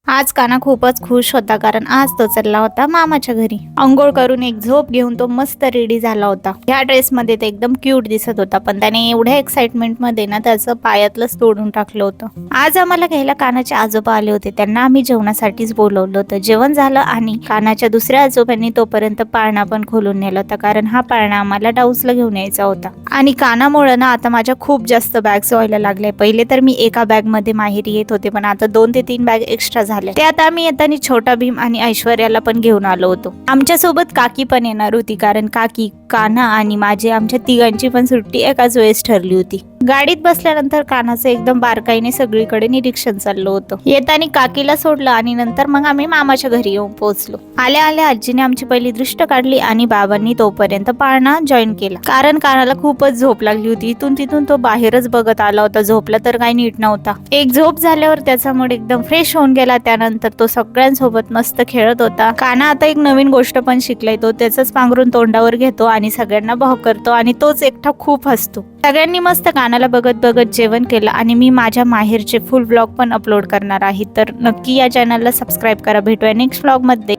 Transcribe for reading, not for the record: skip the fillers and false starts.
आज काना खूपच खुश होता कारण आज तो चालला होता मामाच्या घरी. अंघोळ करून एक झोप घेऊन तो मस्त रेडी झाला होता. ह्या ड्रेस मध्ये ते एकदम क्यूट दिसत होता, पण त्याने एवढ्या एक्साइटमेंट मध्ये ना त्याचं पायातलंच तोडून टाकलं होतं. आज आम्हाला घ्यायला कानाचे आजोबा आले होते. त्यांना आम्ही जेवणासाठीच बोलवलं होतं. जेवण झालं आणि कानाच्या दुसऱ्या आजोबांनी तोपर्यंत पाळणा पण खोलून नेला होता, कारण हा पाळणा आम्हाला डाऊसला घेऊन यायचा होता. आणि कानामुळे ना आता माझ्या खूप जास्त बॅग्स व्हायला लागल्या. पहिले तर मी एका बॅग मध्ये माहेरी येत होते, पण आता 2 ते 3 बॅग एक्स्ट्रा झाल्या. ते आता आम्ही येताना छोटा भीम आणि ऐश्वर्याला पण घेऊन आलो होतो. आमच्या सोबत काकी पण येणार होती, कारण काकी, कान्हा आणि माझे आमच्या तिघांची पण सुट्टी एकाच वेळेस ठरली होती. गाडीत बसल्यानंतर कान्हाचं एकदम बारकाईने सगळीकडे निरीक्षण चाललं होतं. येताना काकीला सोडलं आणि नंतर मग आम्ही मामाच्या घरी येऊन पोहोचलो. आल्या आल्या आजीने आमची पहिली दृष्ट काढली आणि बाबांनी तोपर्यंत पाळणा जॉईन केला, कारण कानाला खूपच झोप लागली होती. इथून तिथून तो बाहेरच बघत आला होता. झोपला तर काही नीट नव्हता. एक झोप झाल्यावर त्याचा मूड एकदम फ्रेश होऊन गेला. त्यानंतर तो सगळ्यांसोबत मस्त खेळत होता. कान्हा आता एक नवीन गोष्ट पण शिकलाय. तो त्याचंच पांघरून तोंडावर घेतो आणि सगळ्यांना भाव करतो आणि तोच एकटा खूप हसतो. सगळ्यांनी मस्त कानाला बघत बघत जेवण केलं आणि मी माझ्या माहेरचे फुल ब्लॉग पण अपलोड करणार आहे, तर नक्की या चॅनलला सबस्क्राईब करा. भेटूया नेक्स्ट ब्लॉग मध्ये.